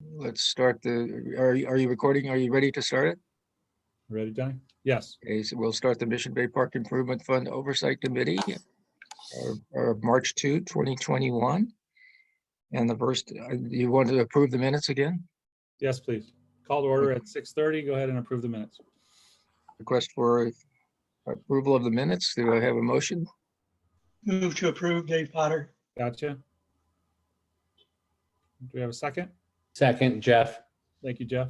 Let's start are you recording? Are you ready to start it? Ready, Johnny? Yes. Okay, so we'll start the Mission Bay Park Improvement Fund Oversight Committee of March 2, 2021. And the first, you want to approve the minutes again? Yes, please. Call to order at 6:30. Go ahead and approve the minutes. Request for approval of the minutes. Do I have a motion? Move to approve, Dave Potter. Gotcha. Do we have a second? Second, Jeff. Thank you, Jeff.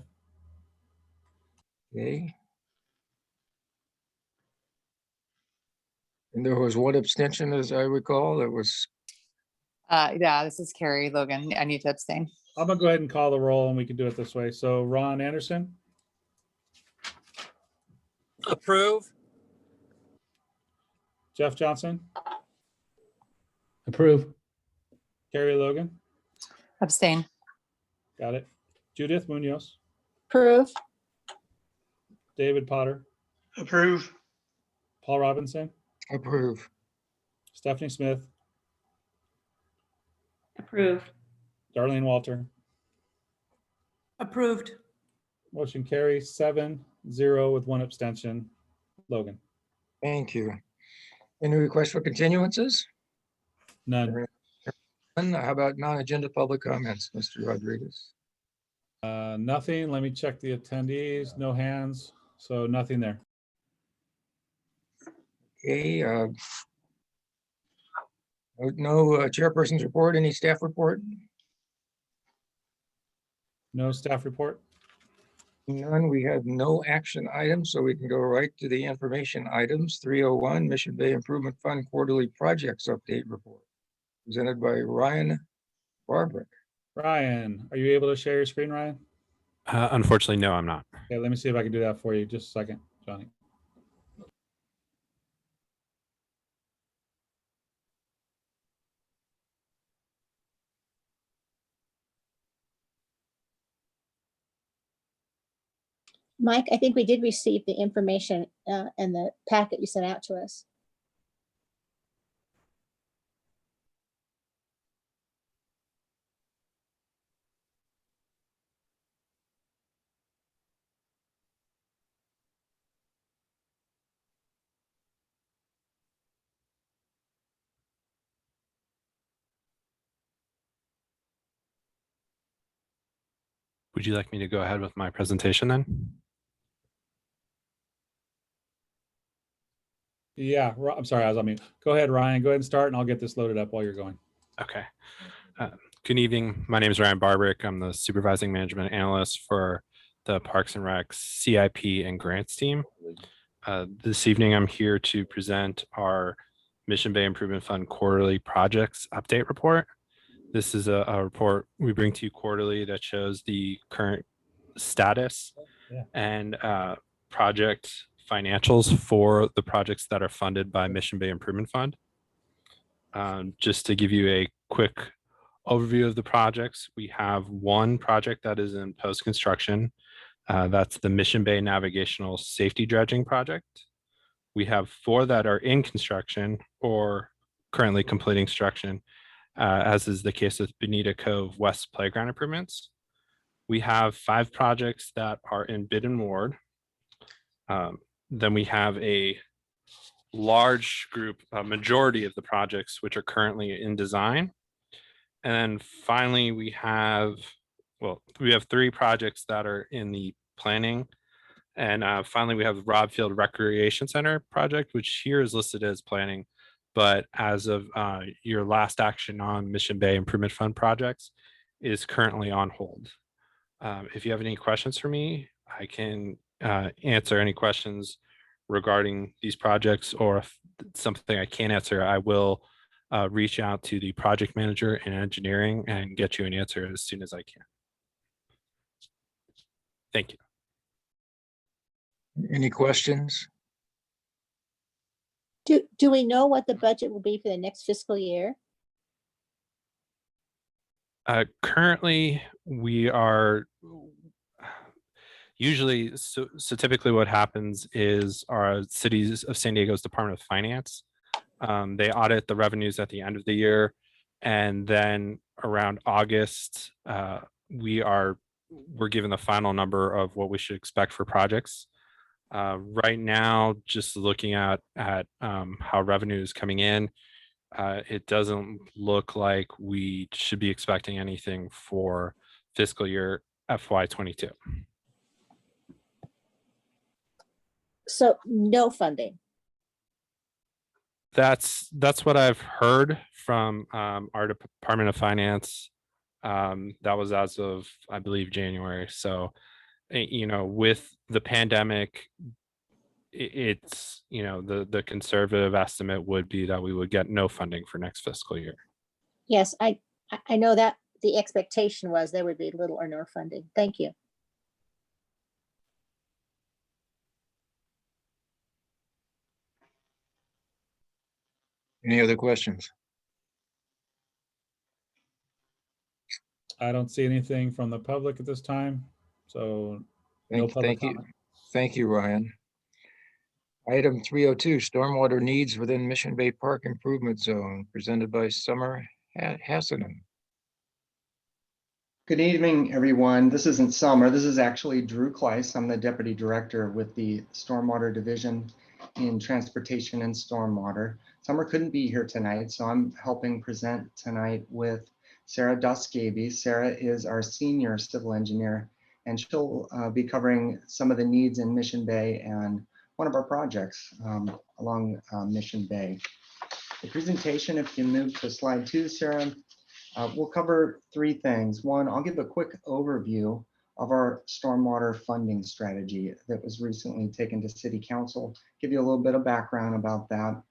Okay. And there was one abstention, as I recall. It was, Yeah, this is Carrie Logan. I need to abstain. I'm gonna go ahead and call the roll and we can do it this way. So Ron Anderson, Approve. Jeff Johnson, Approve. Carrie Logan, Abstain. got it. Judith Munoz, Approve. David Potter, Approve. Paul Robinson, approve. Stephanie Smith, Approved. Darlene Walter. Approved. Motion carries 7-0 with one abstention. Logan, Thank you. Any requests for continuances? none. And how about non-agenda public comments, Mr. Rodriguez? Nothing. Let me check the attendees. No hands. So nothing there. Okay. No chairperson's report. Any staff report? No staff report. None. We have no action items, so we can go right to the information items. 301 Mission Bay Improvement Fund Quarterly Projects Update Report, presented by Ryan Barbrick. Ryan, are you able to share your screen, Ryan? Unfortunately, no, I'm not. Okay, let me see if I can do that for you. Just a second, Johnny. Mike, I think we did receive the information and the packet you sent out to us. Would you like me to go ahead with my presentation then? Yeah, I'm sorry, I was on mute. Go ahead, Ryan. Go ahead and start and I'll get this loaded up while you're going. Okay. Good evening. My name is Ryan Barbrick. I'm the Supervising Management Analyst for the Parks and Recs CIP and Grants team. This evening, I'm here to present our Mission Bay Improvement Fund Quarterly Projects Update Report. This is a report we bring to you quarterly that shows the current status and project financials for the projects that are funded by Mission Bay Improvement Fund. Just to give you a quick overview of the projects, we have one project that is in post-construction. That's the Mission Bay Navigational Safety Dredging Project. We have 4 that are in construction or currently completing construction, as is the case with Bonita Cove West Playground improvements. We have 5 projects that are in bid and award. Then we have a large group, a majority of the projects which are currently in design. And then finally, we have 3 projects that are in the planning. And finally, we have the Robb Field Recreation Center project, which here is listed as planning. But as of your last action on Mission Bay Improvement Fund projects is currently on hold. If you have any questions for me, I can answer any questions regarding these projects, or if something I can't answer, I will reach out to the project manager and engineering and get you an answer as soon as I can. Thank you. Any questions? Do we know what the budget will be for the next fiscal year? Currently, we are usually, so typically what happens is our cities of San Diego's Department of Finance, they audit the revenues at the end of the year. And then around August, we're given the final number of what we should expect for projects. Right now, just looking at how revenue is coming in, it doesn't look like we should be expecting anything for fiscal year FY22. So no funding. That's what I've heard from our Department of Finance. That was as of, I believe, January. So, with the pandemic, it's, the conservative estimate would be that we would get no funding for next fiscal year. Yes, I know that the expectation was there would be little or no funding. Thank you. Any other questions? I don't see anything from the public at this time, so no public Thank you. comment. Thank you, Ryan. Item 302, stormwater needs within Mission Bay Park Improvement Zone, presented by Summer Hassanen. Good evening, everyone. This isn't Summer. This is actually Drew Kleist. I'm the Deputy Director with the Stormwater Division in Transportation and Stormwater. Summer couldn't be here tonight, so I'm helping present tonight with Sarah Dusgaby. Sarah is our Senior Civil Engineer, and she'll be covering some of the needs in Mission Bay and one of our projects along Mission Bay. The presentation, if you move to slide 2, Sarah, we'll cover 3 things. One, I'll give a quick overview of our stormwater funding strategy that was recently taken to City Council, give you a little bit of background about that.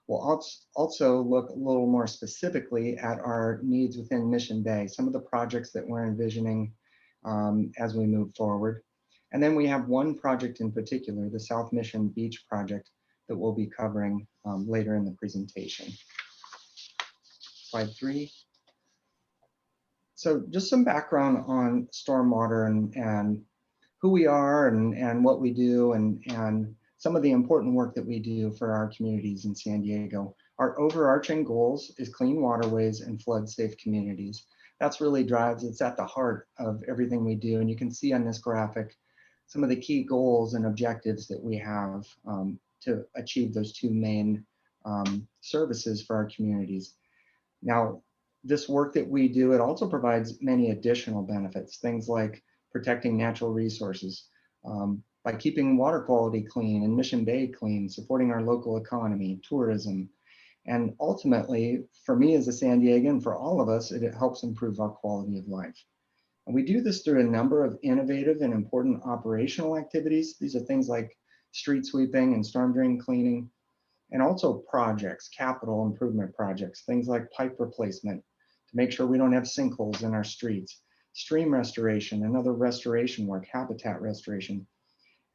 We'll also look a little more specifically at our needs within Mission Bay, some of the projects that we're envisioning as we move forward. And then we have one project in particular, the South Mission Beach project, that we'll be covering later in the presentation. Slide 3. So just some background on stormwater and who we are and what we do and some of the important work that we do for our communities in San Diego. Our overarching goals is clean waterways and flood safe communities. That's really drives, it's at the heart of everything we do. And you can see on this graphic some of the key goals and objectives that we have to achieve those 2 main services for our communities. Now, this work that we do, it also provides many additional benefits, things like protecting natural resources, by keeping water quality clean and Mission Bay clean, supporting our local economy, tourism, and ultimately, for me as a San Diegan, for all of us, it helps improve our quality of life. And we do this through a number of innovative and important operational activities. These are things like street sweeping and storm drain cleaning, and also projects, capital improvement projects, things like pipe replacement to make sure we don't have sinkholes in our streets, stream restoration and other restoration work, habitat restoration,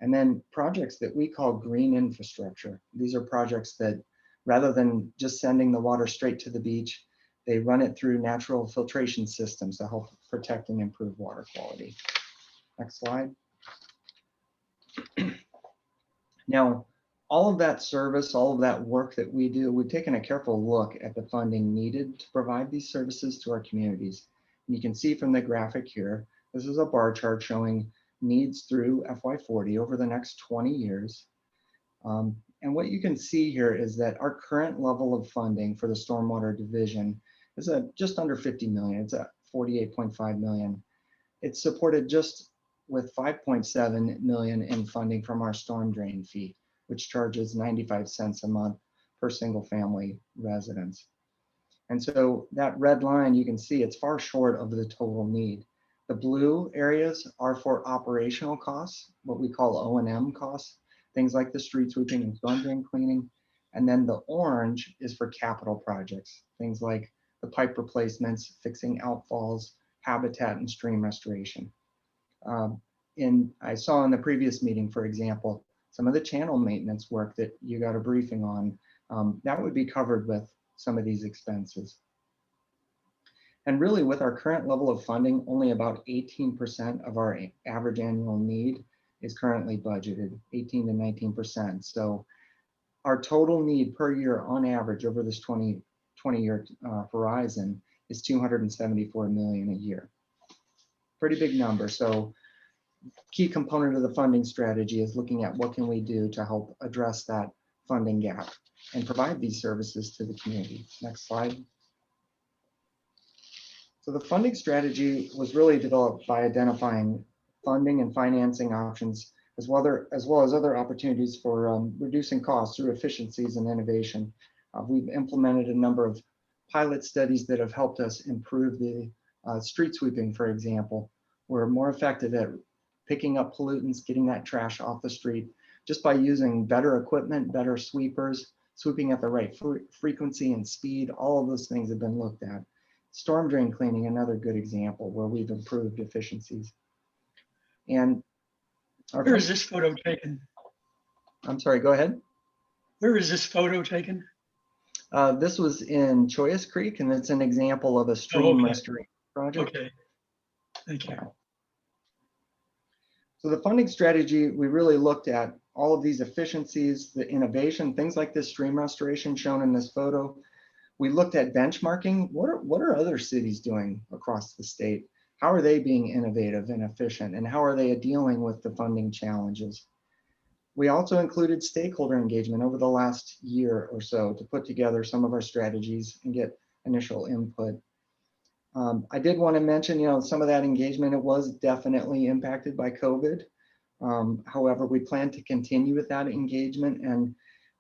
and then projects that we call green infrastructure. These are projects that rather than just sending the water straight to the beach, they run it through natural filtration systems to help protect and improve water quality. Next slide. Now, all of that service, all of that work that we do, we've taken a careful look at the funding needed to provide these services to our communities. And you can see from the graphic here, this is a bar chart showing needs through FY40 over the next 20 years. And what you can see here is that our current level of funding for the Stormwater Division is just under 50 million. It's at 48.5 million. It's supported just with 5.7 million in funding from our storm drain fee, which charges 95 cents a month per single family residence. And so that red line, you can see it's far short of the total need. The blue areas are for operational costs, what we call O&M costs, things like the street sweeping and storm drain cleaning. And then the orange is for capital projects, things like the pipe replacements, fixing outfalls, habitat and stream restoration. I saw in the previous meeting, for example, some of the channel maintenance work that you got a briefing on, that would be covered with some of these expenses. And really with our current level of funding, only about 18% of our average annual need is currently budgeted, 18 to 19%. So our total need per year on average over this 20-year horizon is 274 million a year. pretty big number. So key component of the funding strategy is looking at what can we do to help address that funding gap and provide these services to the community. Next slide. So the funding strategy was really developed by identifying funding and financing options, as well as other opportunities for reducing costs through efficiencies and innovation. We've implemented a number of pilot studies that have helped us improve the street sweeping, for example. We're more effective at picking up pollutants, getting that trash off the street, just by using better equipment, better sweepers, sweeping at the right frequency and speed. All of those things have been looked at. Storm drain cleaning, another good example where we've improved efficiencies. And Where is this photo taken? I'm sorry, go ahead. Where is this photo taken? This was in Choyas Creek, and it's an example of a stream okay. restoration project. Okay, thank you. So the funding strategy, we really looked at all of these efficiencies, the innovation, things like this stream restoration shown in this photo. We looked at benchmarking. What are other cities doing across the state? How are they being innovative and efficient? And how are they dealing with the funding challenges? We also included stakeholder engagement over the last year or so to put together some of our strategies and get initial input. I did want to mention, some of that engagement, it was definitely impacted by COVID. However, we plan to continue with that engagement, and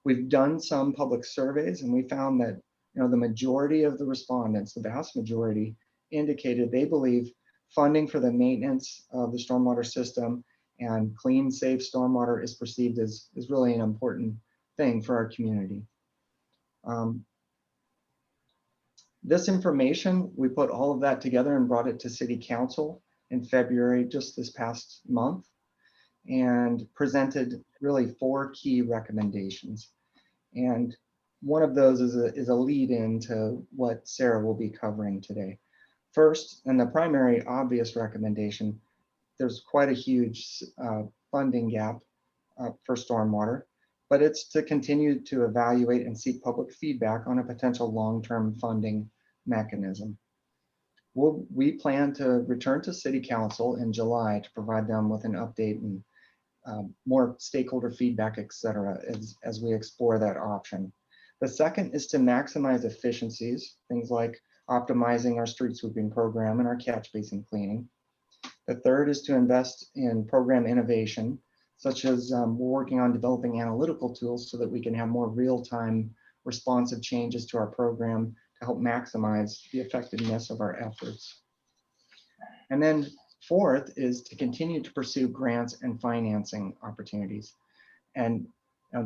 we've done some public surveys, and we found that the majority of the respondents, the vast majority, indicated they believe funding for the maintenance of the stormwater system and clean, safe stormwater is perceived as really an important thing for our community. This information, we put all of that together and brought it to City Council in February, just this past month, and presented really 4 key recommendations. And one of those is a lead in to what Sarah will be covering today. First, and the primary obvious recommendation, there's quite a huge funding gap for stormwater, but it's to continue to evaluate and seek public feedback on a potential long-term funding mechanism. We plan to return to City Council in July to provide them with an update and more stakeholder feedback, et cetera, as we explore that option. The second is to maximize efficiencies, things like optimizing our street sweeping program and our catch basin cleaning. The third is to invest in program innovation, such as we're working on developing analytical tools so that we can have more real-time responsive changes to our program to help maximize the effectiveness of our efforts. And then fourth is to continue to pursue grants and financing opportunities. And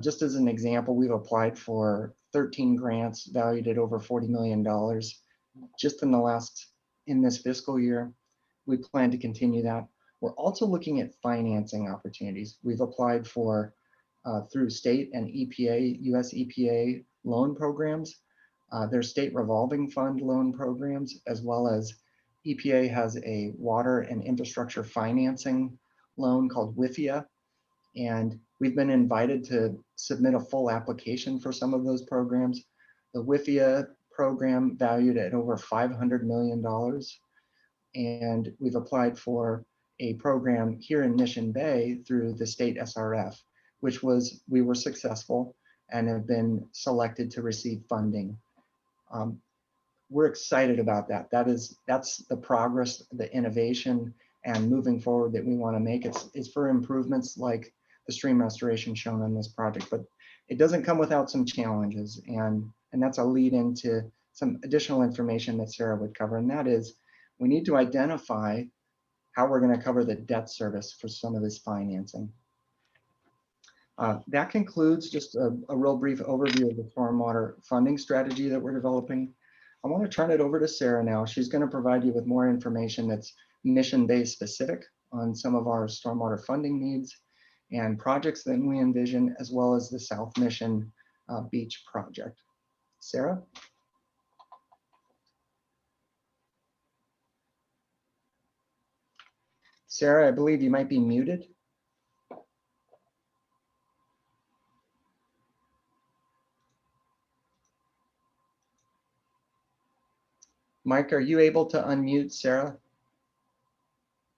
just as an example, we've applied for 13 grants valued at over $40 million just in this fiscal year. We plan to continue that. We're also looking at financing opportunities. We've applied for through state and EPA, US EPA loan programs. There's state revolving fund loan programs, as well as EPA has a water and infrastructure financing loan called WIFIA. And we've been invited to submit a full application for some of those programs. The WIFIA program valued at over $500 million. And we've applied for a program here in Mission Bay through the state SRF, which we were successful and have been selected to receive funding. We're excited about that. That's the progress, the innovation, and moving forward that we want to make. It's for improvements like the stream restoration shown on this project, but it doesn't come without some challenges, and that's a lead into some additional information that Sarah would cover, and that is we need to identify how we're going to cover the debt service for some of this financing. That concludes just a real brief overview of the stormwater funding strategy that we're developing. I want to turn it over to Sarah now. She's going to provide you with more information that's mission-based specific on some of our stormwater funding needs and projects that we envision, as well as the South Mission Beach project. Sarah? Sarah, I believe you might be muted. Mike, are you able to unmute Sarah?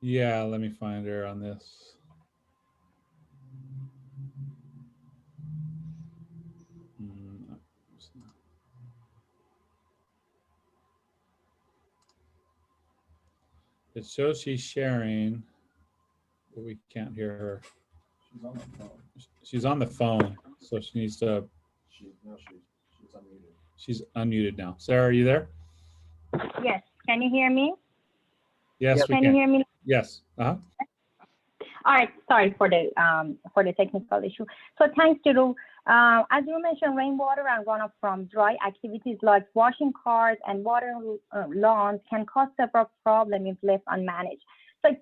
Yeah, let me find her on this. Mm, It shows she's sharing, but we can't hear her. She's on the phone, so she needs to. She's unmuted now. Sarah, are you there? Yes, can you hear me? Yes, we Can you can. hear me? Yes. Uh-huh. All right, sorry for the technical issue. So thanks, Drew. As you mentioned, rainwater and runoff from dry activities like washing cars and watering lawns can cause several problems if left unmanaged. So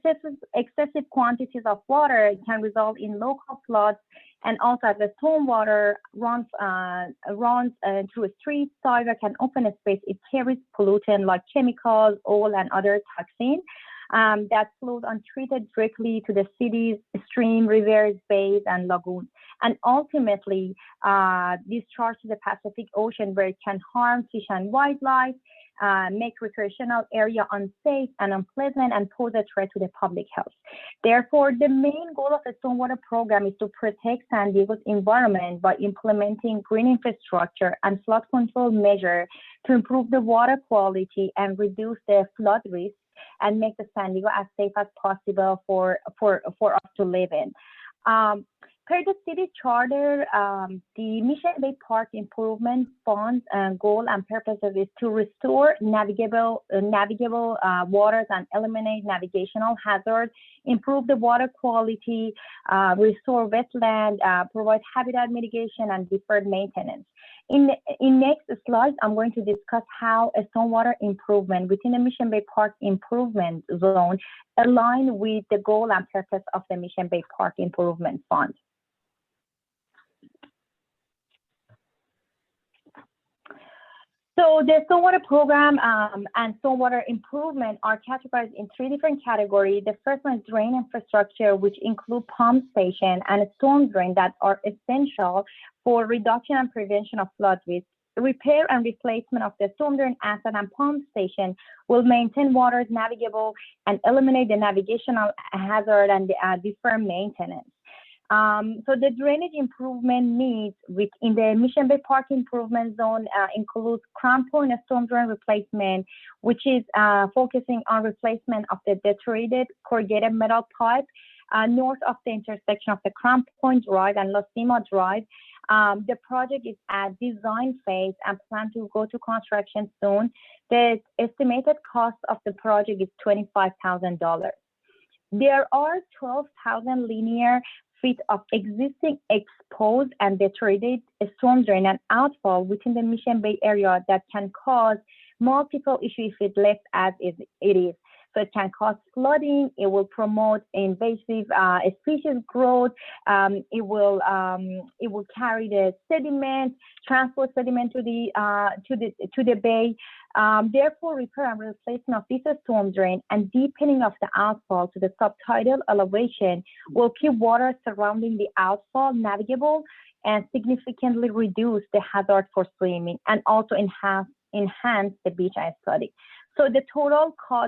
excessive quantities of water can result in local floods, and also as the stormwater runs through a street, sidewalk, and open space, it carries pollutant like chemicals, oil, and other toxins. That flows untreated directly to the cities, stream, rivers, bays, and lagoons, and ultimately discharge to the Pacific Ocean, where it can harm fish and wildlife, make recreational area unsafe and unpleasant, and pose a threat to the public health. Therefore, the main goal of the stormwater program is to protect San Diego's environment by implementing green infrastructure and flood control measures to improve the water quality and reduce the flood risk, and make the San Diego as safe as possible for us to live in. Per the city charter, the Mission Bay Park Improvement Fund's goal and purposes is to restore navigable waters and eliminate navigational hazards, improve the water quality, restore wetland, provide habitat mitigation, and deferred maintenance. In next slides, I'm going to discuss how a stormwater improvement within the Mission Bay Park Improvement Zone align with the goal and purpose of the Mission Bay Park Improvement Fund. So the stormwater program and stormwater improvement are categorized in 3 different categories. The first one is drain infrastructure, which include pump station and storm drain that are essential for reduction and prevention of flood risk. Repair and replacement of the storm drain asset and pump station will maintain waters navigable and eliminate the navigational hazard and defer maintenance. So the drainage improvement needs within the Mission Bay Park Improvement Zone includes crown point storm drain replacement, which is focusing on replacement of the deteriorated corrugated metal pipe north of the intersection of the Crown Point Drive and Losima Drive. The project is at design phase and plan to go to construction soon. The estimated cost of the project is $25,000. There are 12,000 linear feet of existing exposed and deteriorated storm drain and outfall within the Mission Bay area that can cause multiple issues if it left as it is. So it can cause flooding. It will promote invasive species growth. It will carry the sediment, transport sediment to the bay. Therefore, repair and replacement of this storm drain and deepening of the outfall to the subtidal elevation will keep water surrounding the outfall navigable and significantly reduce the hazard for swimming, and also enhance the beach aesthetic. So the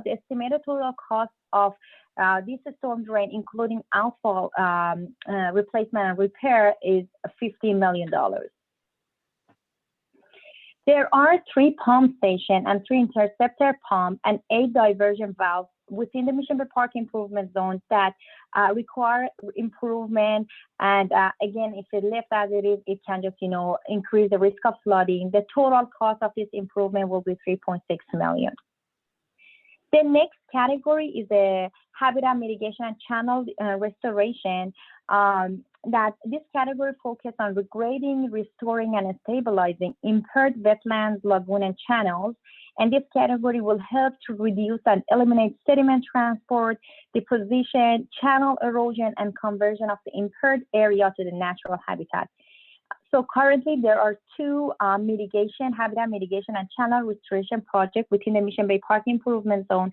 estimated total cost of this storm drain, including outfall replacement and repair, is $15 million. There are 3 pump stations and 3 interceptor pumps and 8 diversion valves within the Mission Bay Park Improvement Zone that require improvement. And again, if it left as it is, it can just, increase the risk of flooding. The total cost of this improvement will be $3.6 million. The next category is the habitat mitigation and channel restoration. That this category focuses on regrading, restoring, and stabilizing impaired wetlands, lagoon, and channels. And this category will help to reduce and eliminate sediment transport, deposition, channel erosion, and conversion of the impaired area to the natural habitat. So currently there are 2 habitat mitigation and channel restoration projects within the Mission Bay Park Improvement Zone.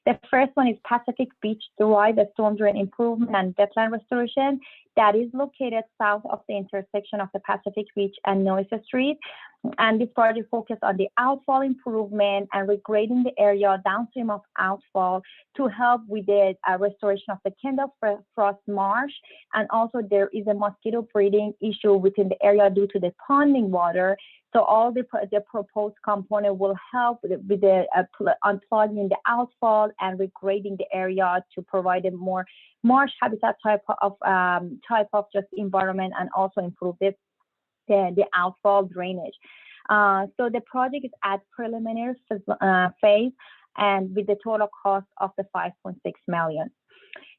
The first one is Pacific Beach Drive, the storm drain improvement and wetland restoration. that is located south of the intersection of the Pacific Beach and Noyes Street. And this project focused on the outfall improvement and regrading the area downstream of outfall to help with the restoration of the Kendall Frost Marsh. And also there is a mosquito breeding issue within the area due to the ponding water. So all the proposed component will help with the unplugging the outfall and regrading the area to provide a more marsh habitat type of just environment, and also improve the outfall drainage. So the project is at preliminary phase, and with the total cost of the 5.6 million.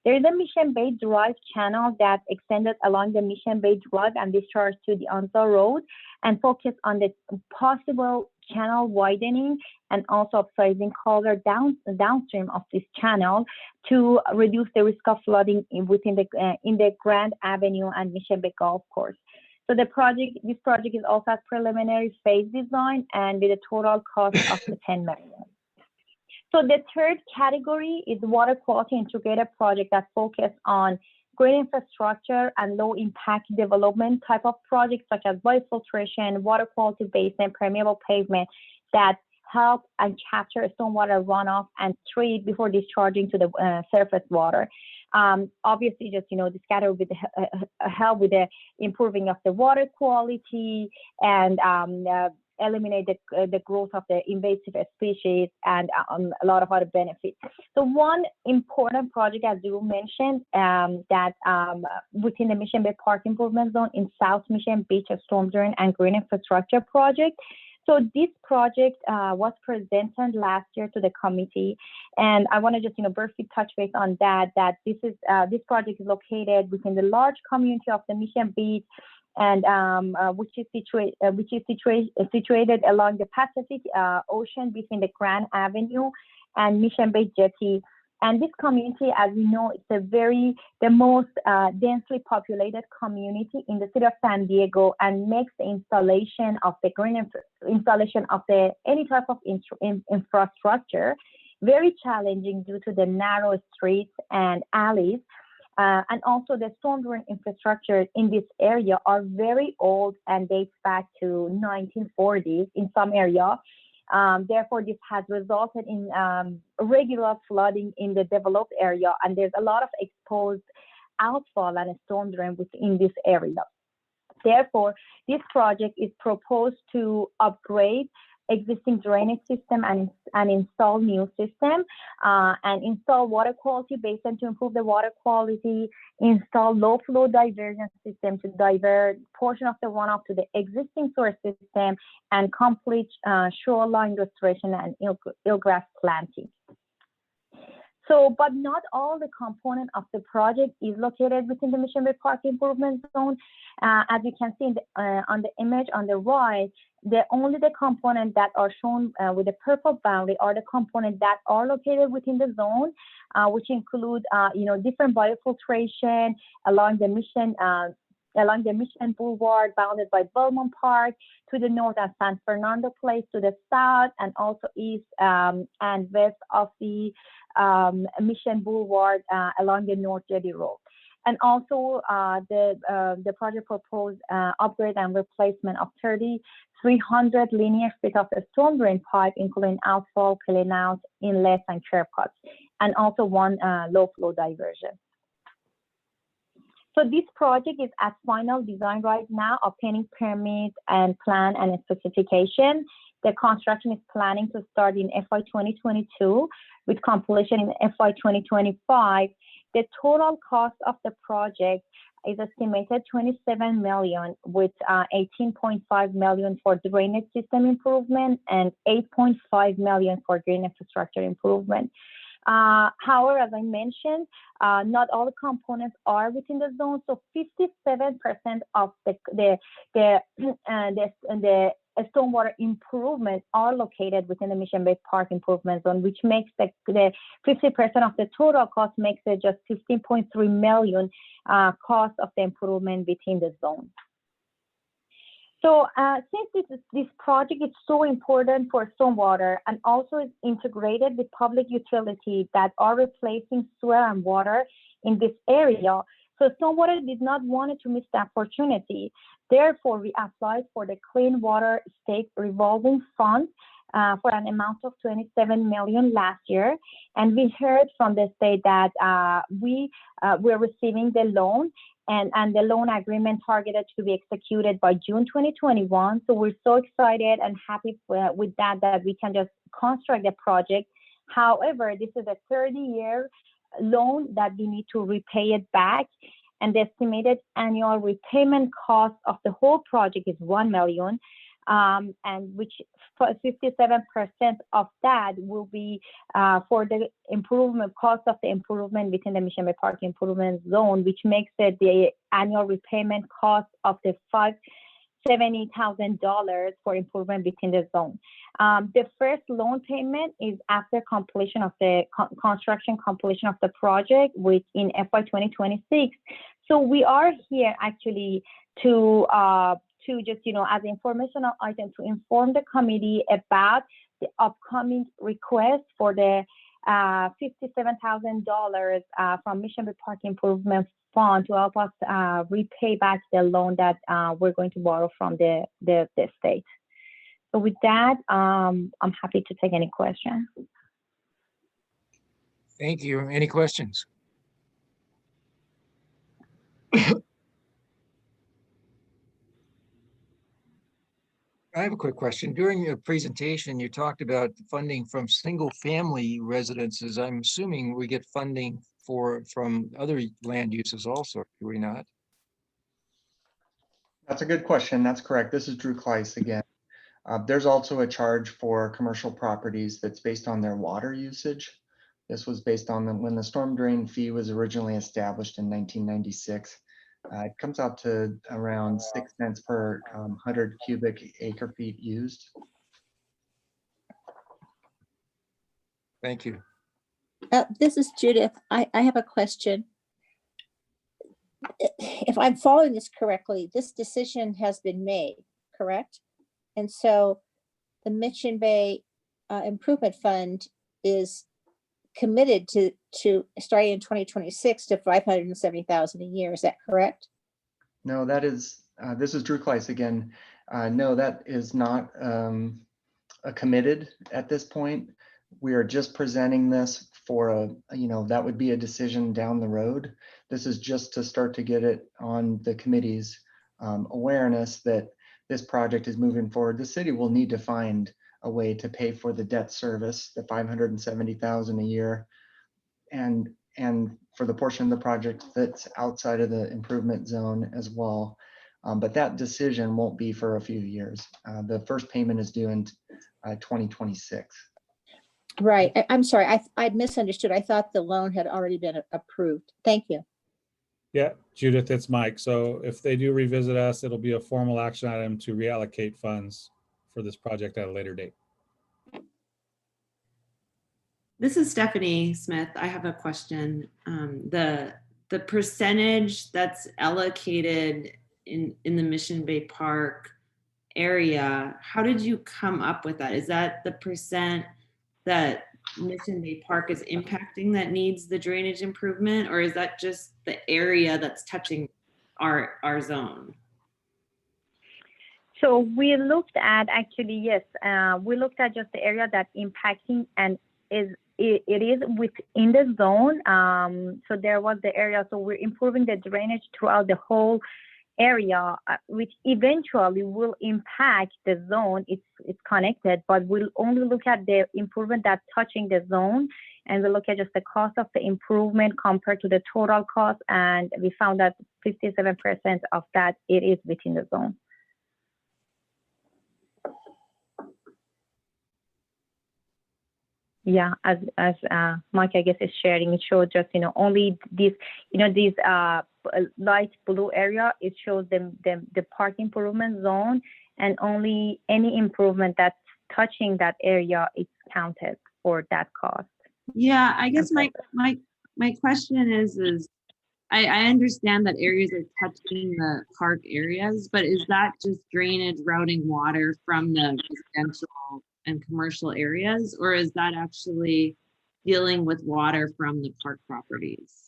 There is a Mission Bay Drive channel that extended along the Mission Bay Drive and discharged to the Onslow Road, and focused on the possible channel widening and also upsizing color downstream of this channel to reduce the risk of flooding in the Grand Avenue and Mission Bay Golf Course. So this project is also at preliminary phase design and with a total cost of 10 million. So the third category is water quality integrated project that focus on green infrastructure and low impact development type of projects such as biofiltration, water quality basin, permeable pavement that help and capture stormwater runoff and treat before discharging to the surface water. Obviously, just this category with help with the improving of the water quality and eliminate the growth of the invasive species and a lot of other benefits. So one important project, as you mentioned, that within the Mission Bay Park Improvement Zone in South Mission Beach, a storm drain and green infrastructure project. So this project was presented last year to the committee, and I want to just briefly touch base on that this project is located within the large community of the Mission Beach, and which is situated along the Pacific Ocean between the Grand Avenue and Mission Bay Jetty. And this community, as you know, it's the most densely populated community in the city of San Diego, and makes the installation of any type of infrastructure very challenging due to the narrow streets and alleys. And also the storm drain infrastructure in this area are very old and dates back to 1940s in some area. Therefore, this has resulted in regular flooding in the developed area, and there's a lot of exposed outfall and a storm drain within this area. Therefore, this project is proposed to upgrade existing drainage system and install new system, and install water quality basin to improve the water quality, install low flow diversion system to divert portion of the runoff to the existing source system, and complete shoreline restoration and eelgrass planting. So, but not all the component of the project is located within the Mission Bay Park Improvement Zone. As you can see on the image on the right, only the components that are shown with the purple boundary are the components that are located within the zone, which include, different biofiltration along the Mission Boulevard, bounded by Belmont Park, to the north and San Fernando Place to the south, and also east and west of the Mission Boulevard along the North Jetty Road. And also the project proposed upgrade and replacement of 3,300 linear feet of the storm drain pipe, including outfall, cleanout, inlets, and curb cuts, and also one low flow diversion. So this project is at final design right now, obtaining permit and plan and specification. The construction is planning to start in FY 2022 with completion in FY 2025. The total cost of the project is estimated 27 million, with 18.5 million for drainage system improvement and 8.5 million for green infrastructure improvement. However, as I mentioned, not all the components are within the zone. So 57% of the stormwater improvements are located within the Mission Bay Park Improvement Zone, which makes the 50% of the total cost makes it just 15.3 million cost of the improvement within the zone. So since this project is so important for stormwater and also is integrated with public utilities that are replacing sewer and water in this area, So stormwater did not want to miss the opportunity. Therefore, we applied for the Clean Water State Revolving Fund for an amount of $27 million last year. And we heard from the state that we're receiving the loan, and the loan agreement targeted to be executed by June 2021. So we're so excited and happy with that we can just construct the project. However, this is a 30-year loan that we need to repay it back. And the estimated annual repayment cost of the whole project is $1 million. And which 57% of that will be for the improvement cost of the improvement within the Mission Bay Park improvement zone, which makes it the annual repayment cost of the $570,000 for improvement within the zone. The first loan payment is after completion of the construction completion of the project, which in FY 2026. So we are here actually to just, as informational item, to inform the committee about the upcoming request for the $57,000 from Mission Bay Park Improvement Fund to help us repay back the loan that we're going to borrow from the state. So with that, I'm happy to take any questions. Thank you. Any questions? I have a quick question. During your presentation, you talked about funding from single-family residences. I'm assuming we get funding from other land uses also, do we not? That's a good question. That's correct. This is Drew Kleist again. There's also a charge for commercial properties that's based on their water usage. This was based on when the storm drain fee was originally established in 1996. It comes out to around 6 cents per 100 cubic acre feet used. Thank you. This is Judith. I have a question. If I'm following this correctly, this decision has been made, correct? And so the Mission Bay Improvement Fund is committed to starting in 2026 to $570,000 a year. Is that correct? No, that is, this is Drew Kleist again. No, that is not committed at this point. We are just presenting this for that would be a decision down the road. This is just to start to get it on the committee's awareness that this project is moving forward. The city will need to find a way to pay for the debt service, the $570,000 a year, and for the portion of the project that's outside of the improvement zone as well. But that decision won't be for a few years. The first payment is due in 2026. Right. I'm sorry. I misunderstood. I thought the loan had already been approved. Thank you. Yeah, Judith, it's Mike. So if they do revisit us, it'll be a formal action item to reallocate funds for this project at a later date. This is Stephanie Smith. I have a question. The percentage that's allocated in the Mission Bay Park area, how did you come up with that? Is that the percent that Mission Bay Park is impacting that needs the drainage improvement, or is that just the area that's touching our zone? So we looked at actually, yes, we looked at just the area that's impacting, and it is within the zone. So there was the area, so we're improving the drainage throughout the whole area, which eventually will impact the zone. It's connected, but we'll only look at the improvement that's touching the zone, and we'll look at just the cost of the improvement compared to the total cost, and we found that 57% of that it is within the zone. Yeah, as Mike, I guess, is sharing, it shows just, only these, these light blue area, it shows the park improvement zone, and only any improvement that's touching that area is counted for that cost. Yeah, I guess my question is I understand that areas are touching the park areas, but is that just drainage routing water from the residential and commercial areas, or is that actually dealing with water from the park properties?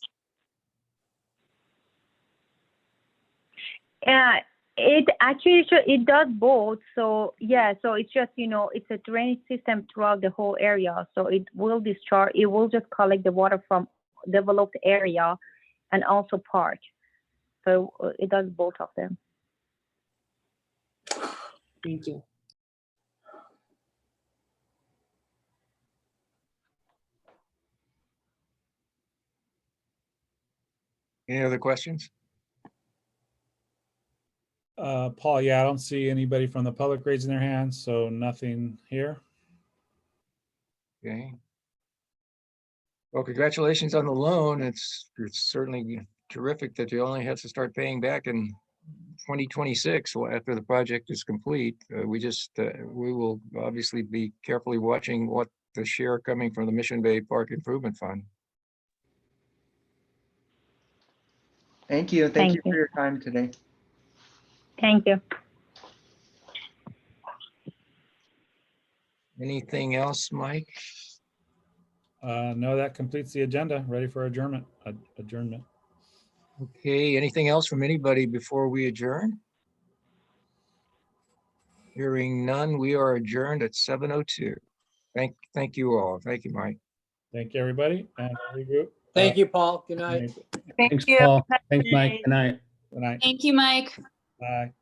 It actually it does both. So yeah, so it's just, you know, it's a drainage system throughout the whole area. So it will discharge, it will just collect the water from developed area and also park. So it does both of them. Thank you. Any other questions? Paul, yeah, I don't see anybody from the public raising their hands, so nothing here. Okay. Well, congratulations on the loan. It's certainly terrific that you only have to start paying back in 2026 after the project is complete. We will obviously be carefully watching what the share coming from the Mission Bay Park Improvement Fund. Thank you. Thank Thank you you. for your time today. Thank you. Anything else, Mike? No, that completes the agenda. Ready for adjournment. Adjournment. Okay, anything else from anybody before we adjourn? Hearing none, we are adjourned at 7:02. Thank you all. Thank you, Mike. Thank you, everybody, and regroup. Thank you, Paul. Good night. Thank Thanks, you. Paul. Thanks, Mike. Good night. Good night. Thank you, Mike. Bye.